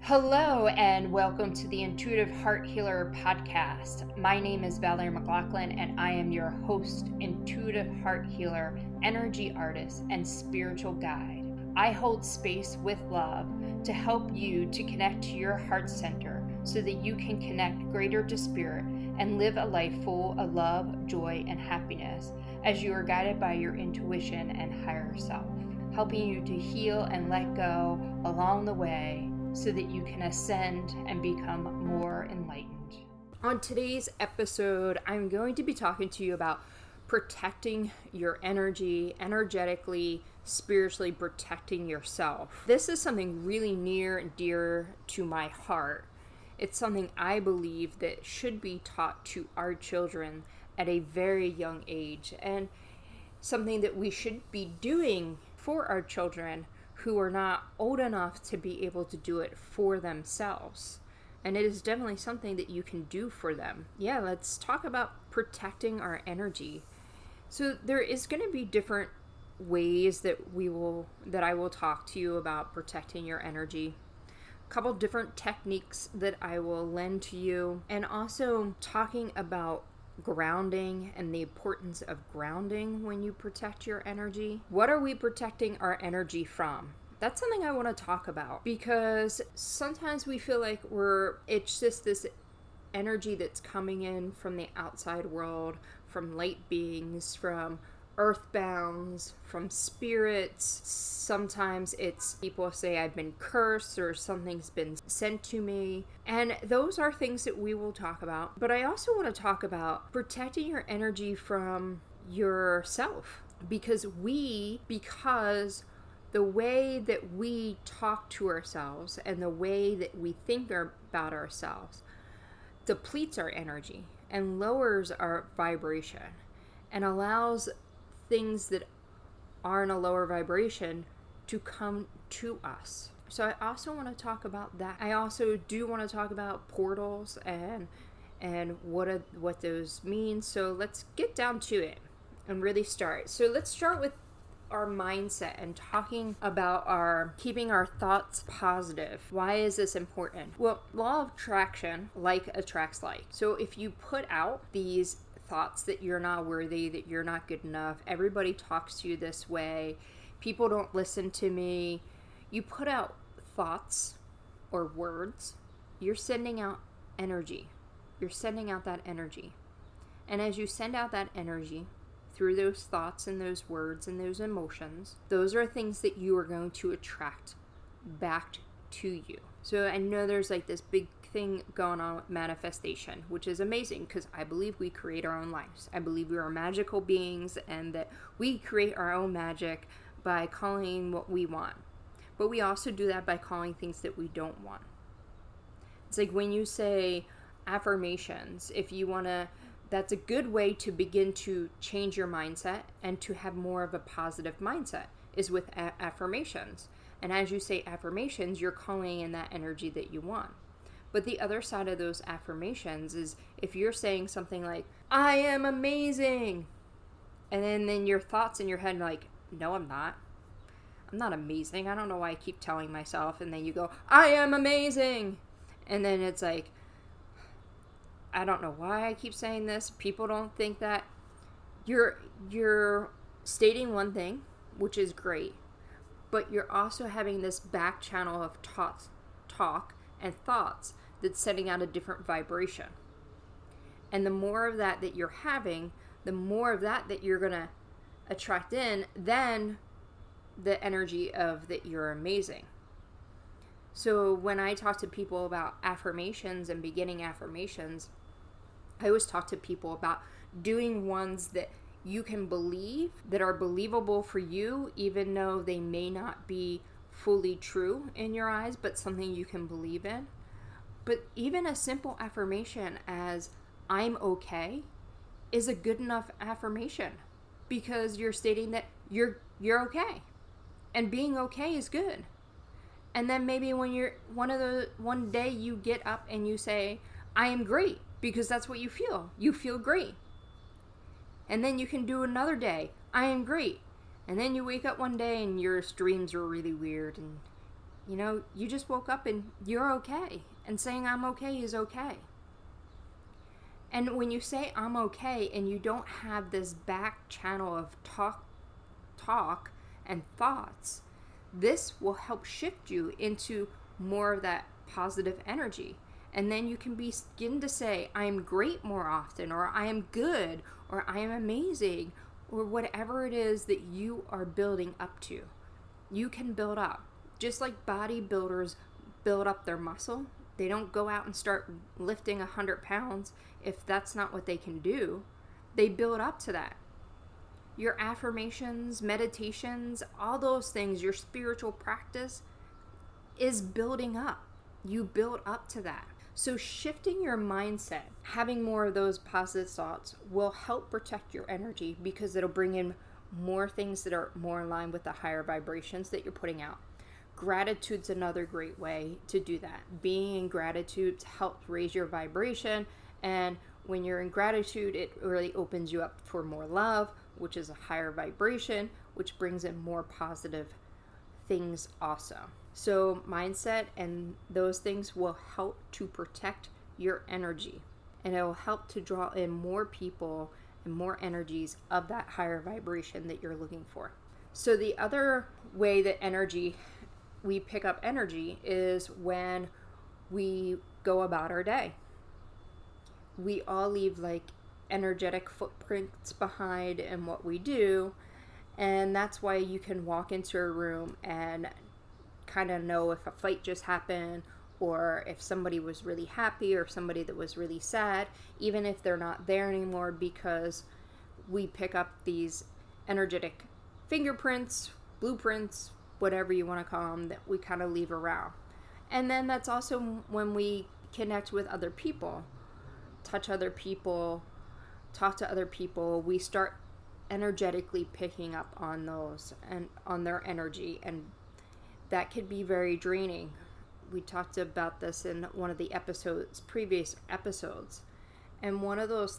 Hello and welcome to the Intuitive Heart Healer podcast. My name is Valeri and I am your host, intuitive heart healer, energy artist, and spiritual guide. I hold space with love to help you to connect to your heart center so that you can connect greater to spirit and live a life full of love, joy, and happiness as you are guided by your intuition and higher self, helping you to heal and let go along the way so that you can ascend and become more enlightened. On today's episode, I'm going to be talking to you about protecting your energy, energetically, spiritually protecting yourself. This is something really near and dear to my heart. It's something I believe that should be taught to our children at a very young age, and something that we should be doing for our children who are not old enough to be able to do it for themselves. And it is definitely something that you can do for them. Yeah, let's talk about protecting our energy. So there is going to be different ways that I will talk to you about protecting your energy. A couple different techniques that I will lend to you, and also talking about grounding and the importance of grounding when you protect your energy. What are we protecting our energy from? That's something I want to talk about, because sometimes we feel like it's just this energy that's coming in from the outside world, from light beings, from earthbounds, from spirits. Sometimes it's people say I've been cursed or something's been sent to me. And those are things that we will talk about. But I also want to talk about protecting your energy from yourself. Because the way that we talk to ourselves and the way that we think about ourselves depletes our energy and lowers our vibration and allows things that are in a lower vibration to come to us. So I also want to talk about that. I also do want to talk about portals and what those mean. So let's get down to it and really start. So let's start with our mindset and talking about keeping our thoughts positive. Why is this important? Well, law of attraction, like attracts like. So if you put out these thoughts that you're not worthy, that you're not good enough, everybody talks to you this way, people don't listen to me, you put out thoughts or words, you're sending out energy. You're sending out that energy. And as you send out that energy through those thoughts and those words and those emotions, those are things that you are going to attract back to you. So I know there's like this big thing going on with manifestation, which is amazing because I believe we create our own lives. I believe we are magical beings and that we create our own magic by calling what we want. But we also do that by calling things that we don't want. It's like when you say affirmations, that's a good way to begin to change your mindset and to have more of a positive mindset is with affirmations. And as you say affirmations, you're calling in that energy that you want. But the other side of those affirmations is if you're saying something like, I am amazing. And then your thoughts in your head are like, no, I'm not. I'm not amazing. I don't know why I keep telling myself. And then you go, I am amazing. And then it's like, I don't know why I keep saying this. People don't think that. You're stating one thing, which is great. But you're also having this back channel of talk and thoughts that's setting out a different vibration. And the more of that you're having, the more of that you're going to attract in, then the energy of that you're amazing. So when I talk to people about affirmations and beginning affirmations, I always talk to people about doing ones that you can believe, that are believable for you, even though they may not be fully true in your eyes, but something you can believe in. But even a simple affirmation as I'm okay is a good enough affirmation because you're stating that you're okay. And being okay is good. And then maybe when one day you get up and you say, I am great, because that's what you feel. You feel great. And then you can do another day, I am great. And then you wake up one day and your dreams are really weird and You just woke up and you're okay. And saying I'm okay is okay. And when you say I'm okay and you don't have this back channel of talk and thoughts, this will help shift you into more of that positive energy. And then you can begin to say, I am great more often, or I am good, or I am amazing, or whatever it is that you are building up to. You can build up. Just like bodybuilders build up their muscle, they don't go out and start lifting 100 pounds if that's not what they can do. They build up to that. Your affirmations, meditations, all those things, your spiritual practice is building up. You build up to that. So shifting your mindset, having more of those positive thoughts will help protect your energy because it'll bring in more things that are more in line with the higher vibrations that you're putting out. Gratitude's another great way to do that. Being in gratitude helps raise your vibration, and when you're in gratitude, it really opens you up for more love, which is a higher vibration, which brings in more positive things also. So mindset and those things will help to protect your energy, and it will help to draw in more people and more energies of that higher vibration that you're looking for. So the other way that we pick up energy is when we go about our day. We all leave like energetic footprints behind in what we do, and that's why you can walk into a room and kind of know if a fight just happened, or if somebody was really happy, or somebody that was really sad, even if they're not there anymore, because we pick up these energetic fingerprints, blueprints, whatever you want to call them, that we kind of leave around. And then that's also when we connect with other people, touch other people, talk to other people, we start energetically picking up on those and on their energy, and that could be very draining. We talked about this in one of the previous episodes. And one of those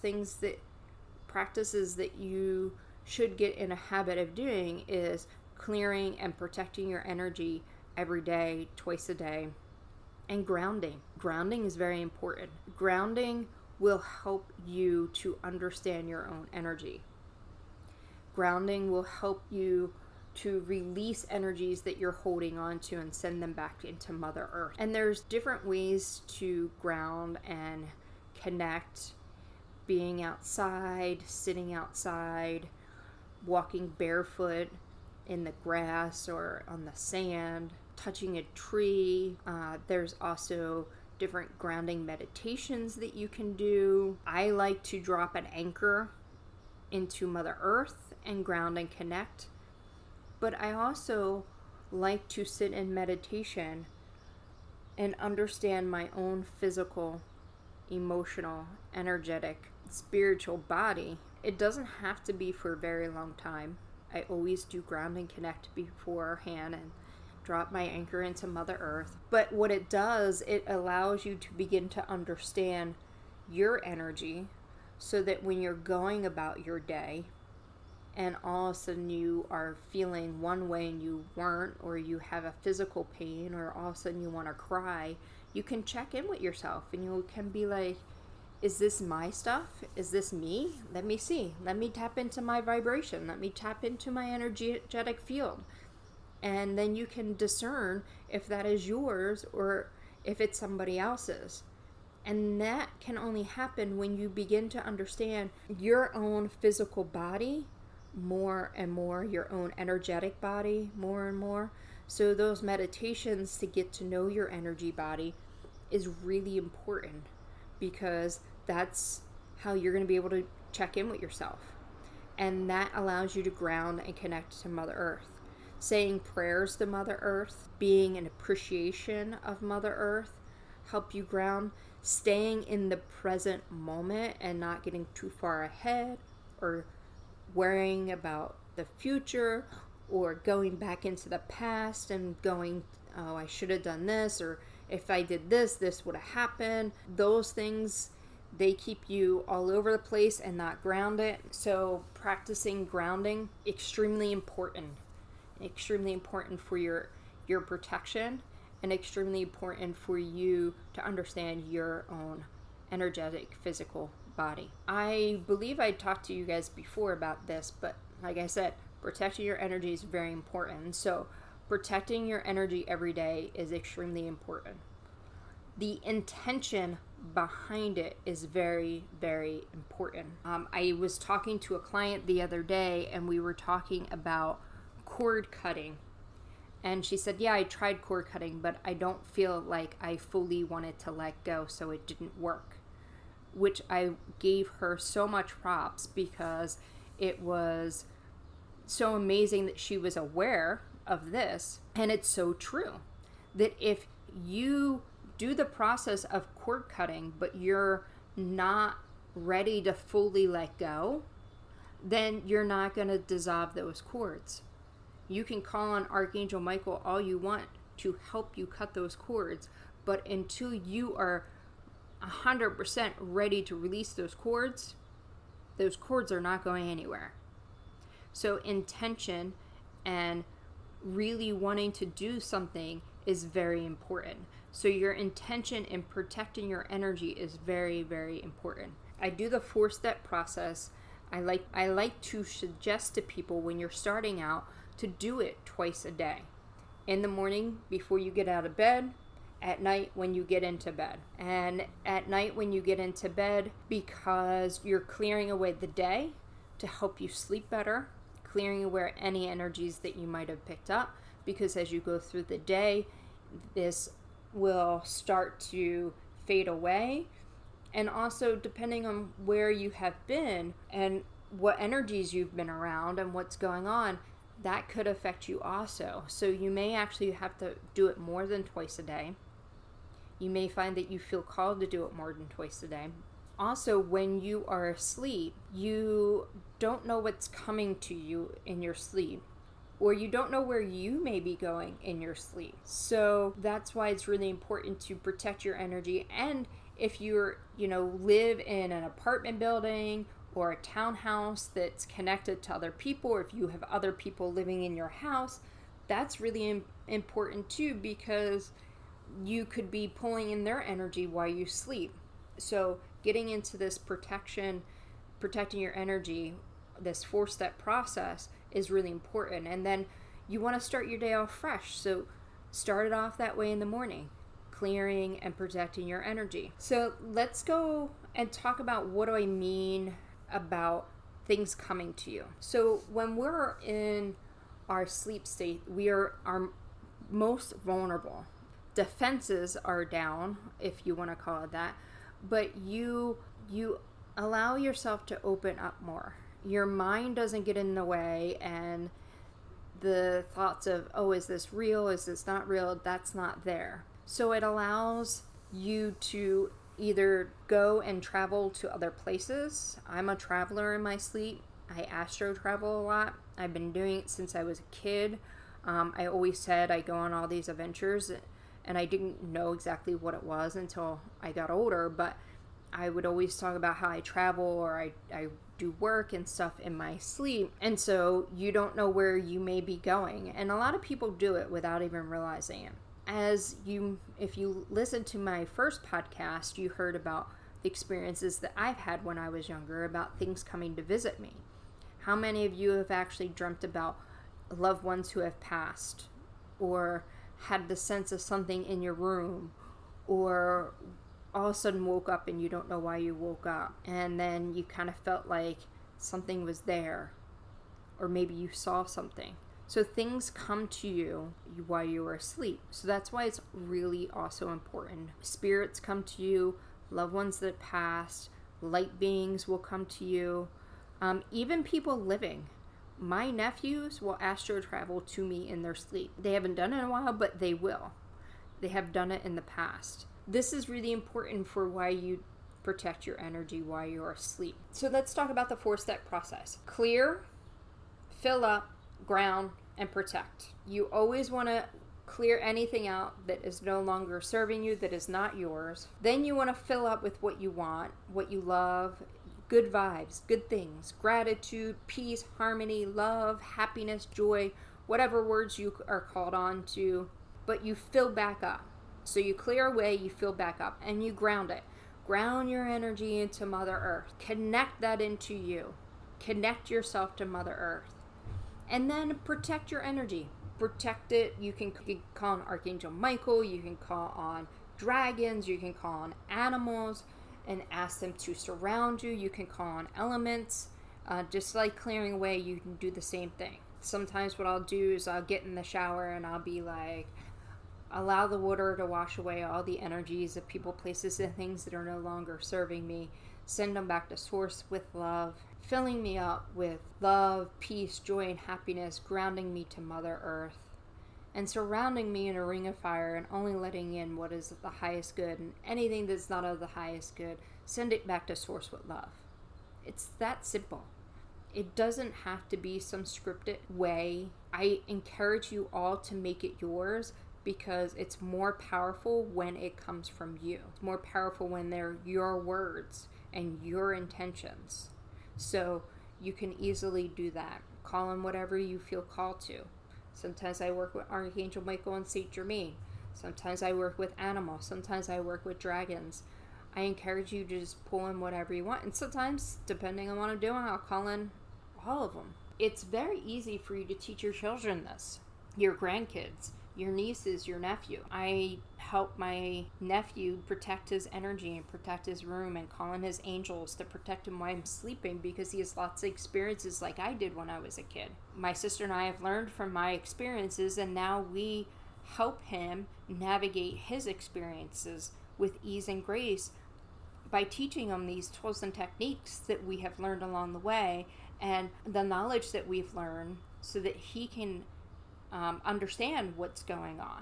practices that you should get in a habit of doing is clearing and protecting your energy every day, twice a day, and grounding. Grounding is very important. Grounding will help you to understand your own energy. Grounding will help you to release energies that you're holding on to and send them back into Mother Earth. And there's different ways to ground and connect. Being outside, sitting outside, walking barefoot in the grass or on the sand, touching a tree. There's also different grounding meditations that you can do. I like to drop an anchor into Mother Earth and ground and connect. But I also like to sit in meditation and understand my own physical, emotional, energetic, spiritual body. It doesn't have to be for a very long time. I always do ground and connect beforehand and drop my anchor into Mother Earth. But what it does, it allows you to begin to understand your energy, so that when you're going about your day and all of a sudden you are feeling one way and you weren't, or you have a physical pain, or all of a sudden you want to cry, you can check in with yourself and you can be like, is this my stuff? Is this me? Let me see. Let me tap into my vibration. Let me tap into my energetic field. And then you can discern if that is yours or if it's somebody else's. And that can only happen when you begin to understand your own physical body more and more, your own energetic body more and more. So those meditations to get to know your energy body is really important, because that's how you're going to be able to check in with yourself. And that allows you to ground and connect to Mother Earth. Saying prayers to Mother Earth, being an appreciation of Mother Earth, help you ground. Staying in the present moment and not getting too far ahead or worrying about the future, or going back into the past and going, oh, I should have done this, or if I did this, this would have happened. Those things, they keep you all over the place and not grounded. So practicing grounding, extremely important for your protection and extremely important for you to understand your own energetic physical body. I believe I talked to you guys before about this, but like I said, protecting your energy is very important. So protecting your energy every day is extremely important. The intention behind it is very, very important. I was talking to a client the other day, and we were talking about cord cutting. And she said, yeah, I tried cord cutting, but I don't feel like I fully wanted to let go, so it didn't work. Which I gave her so much props, because it was so amazing that she was aware of this. And it's so true that if you do the process of cord cutting, but you're not ready to fully let go, then you're not going to dissolve those cords. You can call on Archangel Michael all you want to help you cut those cords, but until you are 100% ready to release those cords are not going anywhere. So intention and really wanting to do something is very important. So your intention in protecting your energy is very, very important. I do the 4-step process. I like to suggest to people, when you're starting out, to do it twice a day. In the morning before you get out of bed, at night when you get into bed. And at night when you get into bed, because you're clearing away the day to help you sleep better, clearing away any energies that you might have picked up, because as you go through the day, this will start to fade away. And also, depending on where you have been and what energies you've been around and what's going on, that could affect you also. So you may actually have to do it more than twice a day. You may find that you feel called to do it more than twice a day. Also, when you are asleep, you don't know what's coming to you in your sleep, or you don't know where you may be going in your sleep. So that's why it's really important to protect your energy. And if you're, live in an apartment building or a townhouse that's connected to other people, or if you have other people living in your house, that's really important too, because you could be pulling in their energy while you sleep. So getting into this protecting your energy, this 4-step process is really important. And then you want to start your day off fresh. So start it off that way in the morning, clearing and protecting your energy. So let's go and talk about, what do I mean about things coming to you. So when we're in our sleep state, we are our most vulnerable. Defenses are down, if you want to call it that, but you allow yourself to open up more. Your mind doesn't get in the way, and the thoughts of, oh, is this real? Is this not real? That's not there. So it allows you to either go and travel to other places. I'm a traveler in my sleep. I astro travel a lot. I've been doing it since I was a kid. I always said I go on all these adventures, and I didn't know exactly what it was until I got older, but I would always talk about how I travel, or I do work and stuff in my sleep. And so you don't know where you may be going. And a lot of people do it without even realizing it. If you listened to my first podcast, you heard about the experiences that I've had when I was younger about things coming to visit me. How many of you have actually dreamt about loved ones who have passed, or had the sense of something in your room, or all of a sudden woke up and you don't know why you woke up, and then you kind of felt like something was there, or maybe you saw something. So things come to you while you are asleep. So that's why it's really also important. Spirits come to you, loved ones that passed, light beings will come to you, even people living. My nephews will astro travel to me in their sleep. They haven't done it in a while, but they will. They have done it in the past. This is really important for why you protect your energy while you're asleep. So let's talk about the 4-step process. Clear, fill up, ground, and protect. You always want to clear anything out that is no longer serving you, that is not yours. Then you want to fill up with what you want, what you love, good vibes, good things, gratitude, peace, harmony, love, happiness, joy, whatever words you are called on to but you fill back up. So you clear away, you fill back up, and you ground it. Ground your energy into Mother Earth. Connect that into you. Connect yourself to Mother Earth. And then protect your energy. Protect it. You can call on Archangel Michael. You can call on dragons. You can call on animals and ask them to surround you. You can call on elements. Just like clearing away, you can do the same thing. Sometimes what I'll do is I'll get in the shower and I'll be like, allow the water to wash away all the energies of people, places, and things that are no longer serving me. Send them back to source with love, filling me up with love, peace, joy, and happiness, grounding me to Mother Earth, and surrounding me in a ring of fire, and only letting in what is the highest good, and anything that's not of the highest good, send it back to source with love. It's that simple. It doesn't have to be some scripted way. I encourage you all to make it yours, because it's more powerful when it comes from you. It's more powerful when they're your words and your intentions. So you can easily do that. Call on whatever you feel called to. Sometimes I work with Archangel Michael and Saint Germain. Sometimes I work with animals. Sometimes I work with dragons. I encourage you to just pull in whatever you want. And sometimes, depending on what I'm doing, I'll call in all of them. It's very easy for you to teach your children this, your grandkids, your nieces, your nephew. I help my nephew protect his energy and protect his room, and call in his angels to protect him while I'm sleeping, because he has lots of experiences like I did when I was a kid. My sister and I have learned from my experiences, and now we help him navigate his experiences with ease and grace by teaching him these tools and techniques that we have learned along the way, and the knowledge that we've learned, so that he can understand what's going on,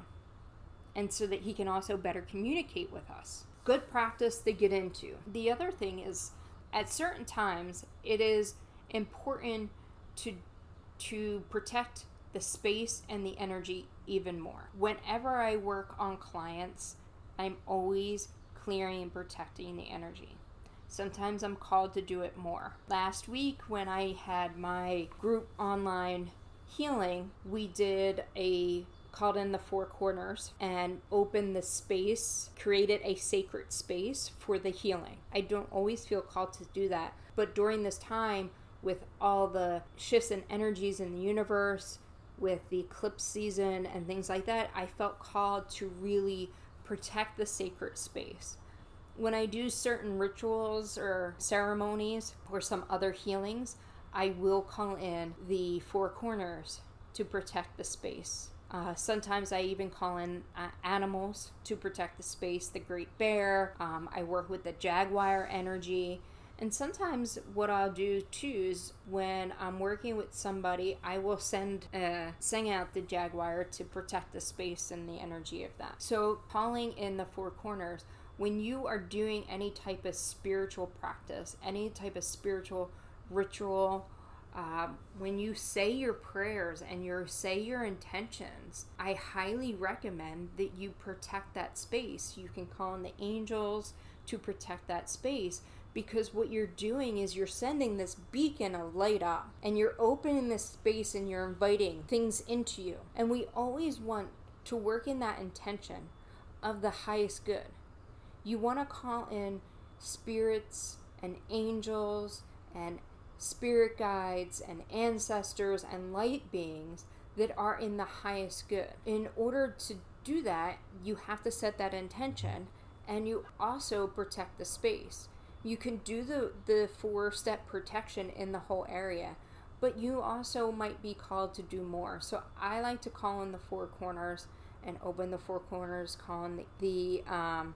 and so that he can also better communicate with us. Good practice to get into. The other thing is, at certain times, it is important to protect the space and the energy even more. Whenever I work on clients, I'm always clearing and protecting the energy. Sometimes I'm called to do it more. Last week, when I had my group online healing, we called in the four corners and opened the space, created a sacred space for the healing. I don't always feel called to do that, but during this time, with all the shifts and energies in the universe, with the eclipse season and things like that, I felt called to really protect the sacred space. When I do certain rituals or ceremonies or some other healings, I will call in the four corners to protect the space. Sometimes I even call in animals to protect the space, the great bear. I work with the jaguar energy. And sometimes what I'll do too is, when I'm working with somebody, I will send out the jaguar to protect the space and the energy of that. So calling in the four corners, when you are doing any type of spiritual practice, any type of spiritual ritual, when you say your prayers and you say your intentions, I highly recommend that you protect that space. You can call in the angels to protect that space, because what you're doing is you're sending this beacon of light up, and you're opening this space, and you're inviting things into you. And we always want to work in that intention of the highest good. You want to call in spirits and angels and spirit guides and ancestors and light beings that are in the highest good. In order to do that, you have to set that intention, and you also protect the space. You can do the 4-step protection in the whole area, but you also might be called to do more. So I like to call in the four corners and open the four corners, call in the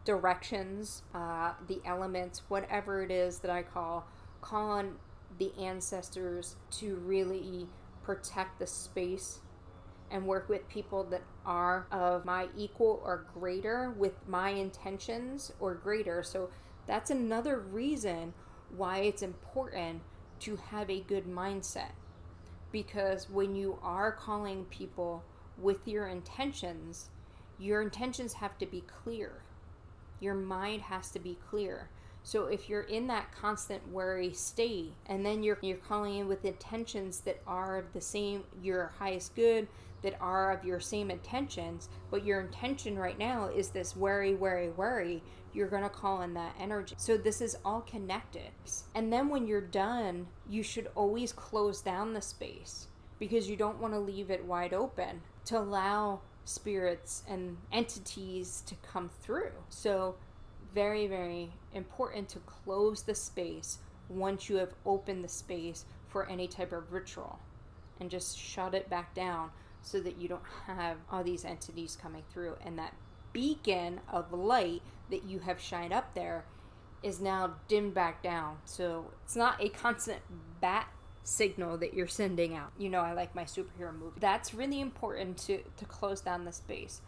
directions, the elements, whatever it is that I call on the ancestors to really protect the space, and work with people that are of my equal or greater with my intentions or greater. So that's another reason why it's important to have a good mindset, because when you are calling people with your intentions have to be clear. Your mind has to be clear. So if you're in that constant worry state, and then you're calling in with intentions that are the same, your highest good, that are of your same intentions, but your intention right now is this worry, worry, worry, you're going to call in that energy. So this is all connected. And then when you're done, you should always close down the space, because you don't want to leave it wide open to allow spirits and entities to come through. So very, very important to close the space once you have opened the space for any type of ritual, and just shut it back down so that you don't have all these entities coming through. And that beacon of light that you have shined up there is now dimmed back down. So it's not a constant bat signal that you're sending out. You know, I like my superhero movie. That's really important to close down the space.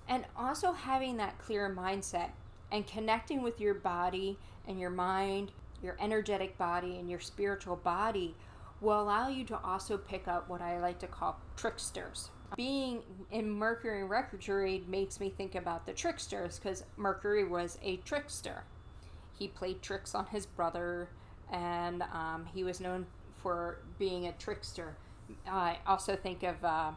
And also having that clear mindset and connecting with your body and your mind, your energetic body and your spiritual body, will allow you to also pick up what I like to call tricksters. Being in Mercury retrograde makes me think about the tricksters, because Mercury was a trickster. He played tricks on his brother, and he was known for being a trickster. I also think of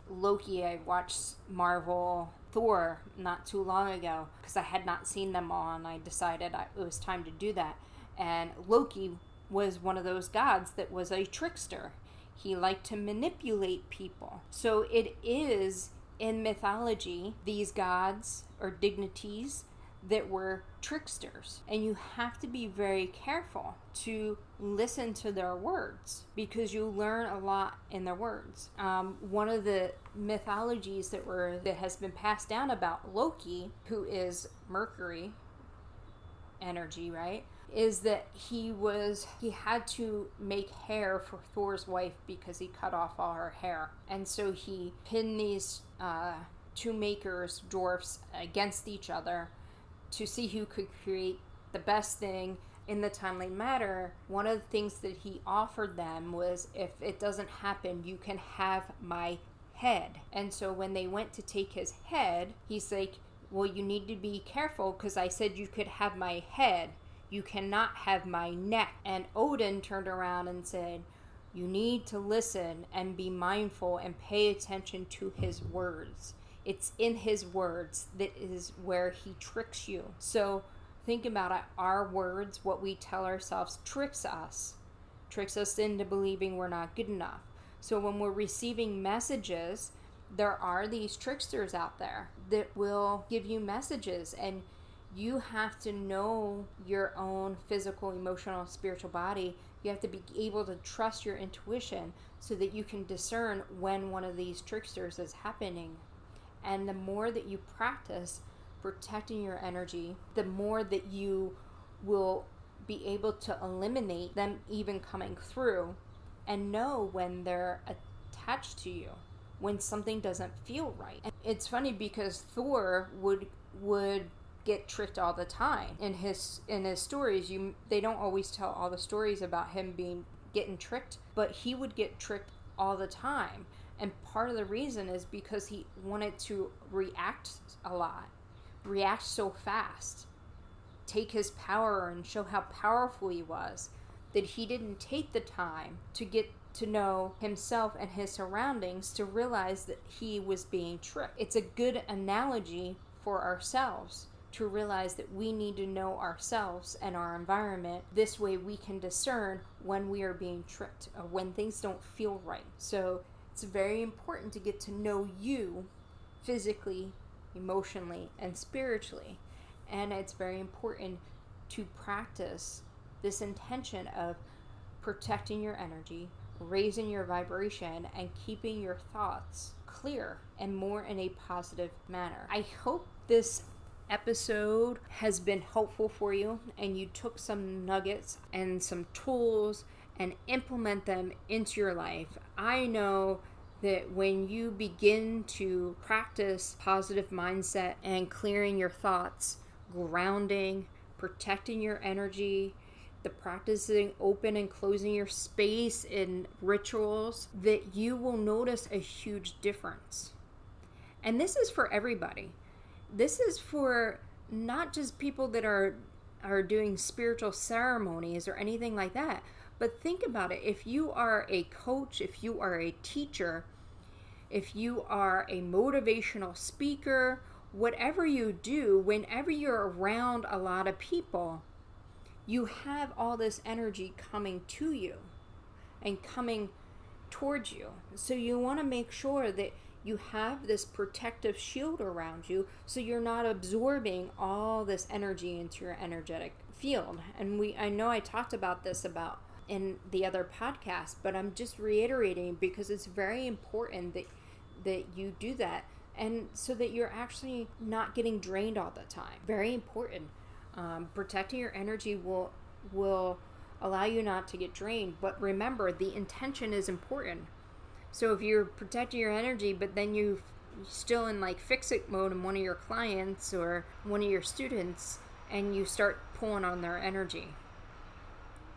Loki. I watched Marvel Thor not too long ago because I had not seen them all, and I decided it was time to do that. And Loki was one of those gods that was a trickster. He liked to manipulate people. So it is, in mythology, these gods or dignities that were tricksters. And you have to be very careful to listen to their words, because you learn a lot in their words. One of the mythologies that has been passed down about Loki, who is Mercury energy, right, is that he had to make hair for Thor's wife because he cut off all her hair. And so he pinned these two makers, dwarfs, against each other to see who could create the best thing in the timely matter. One of the things that he offered them was, if it doesn't happen, you can have my head. And so when they went to take his head, he's like, well, you need to be careful, because I said you could have my head. You cannot have my neck. And Odin turned around and said, you need to listen and be mindful and pay attention to his words. It's in his words that is where he tricks you. So think about it. Our words, what we tell ourselves, tricks us into believing we're not good enough. So when we're receiving messages, there are these tricksters out there that will give you messages, and you have to know your own physical, emotional, spiritual body. You have to be able to trust your intuition so that you can discern when one of these tricksters is happening. And the more that you practice protecting your energy, the more that you will be able to eliminate them even coming through, and know when they're attached to you, when something doesn't feel right. And it's funny because Thor would get tricked all the time. In his stories, they don't always tell all the stories about him getting tricked, but he would get tricked all the time. And part of the reason is because he wanted to react a lot, react so fast, take his power and show how powerful he was, that he didn't take the time to get to know himself and his surroundings to realize that he was being tricked. It's a good analogy for ourselves to realize that we need to know ourselves and our environment. This way we can discern when we are being tricked or when things don't feel right. So it's very important to get to know you physically, emotionally, and spiritually. And it's very important to practice this intention of protecting your energy, raising your vibration, and keeping your thoughts clear and more in a positive manner. I hope this episode has been helpful for you and you took some nuggets and some tools and implement them into your life. I know that when you begin to practice positive mindset and clearing your thoughts, grounding, protecting your energy, the practicing open and closing your space in rituals, that you will notice a huge difference. And this is for everybody. This is for not just people that are doing spiritual ceremonies or anything like that. But think about it. If you are a coach, if you are a teacher, if you are a motivational speaker, whatever you do, whenever you're around a lot of people, you have all this energy coming to you and coming towards you. So you want to make sure that you have this protective shield around you so you're not absorbing all this energy into your energetic field. And I know I talked about this in the other podcast, but I'm just reiterating because it's very important that you do that, and so that you're actually not getting drained all the time. Very important. Protecting your energy will allow you not to get drained. But remember, the intention is important. So if you're protecting your energy, but then you're still in like fix-it mode in one of your clients or one of your students, and you start pulling on their energy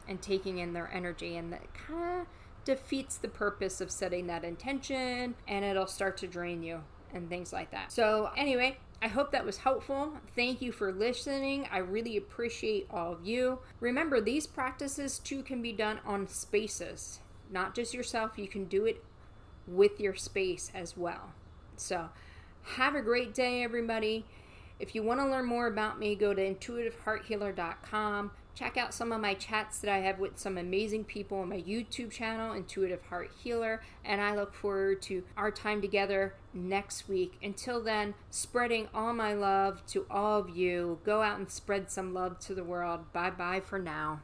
and taking in their energy, and that kind of defeats the purpose of setting that intention, and it'll start to drain you and things like that. So anyway, I hope that was helpful. Thank you for listening. I really appreciate all of you. Remember, these practices too can be done on spaces, not just yourself. You can do it with your space as well. So have a great day, everybody. If you want to learn more about me, go to intuitivehearthealer.com. Check out some of my chats that I have with some amazing people on my YouTube channel, Intuitive Heart Healer, and I look forward to our time together next week. Until then, spreading all my love to all of you. Go out and spread some love to the world. Bye-bye for now.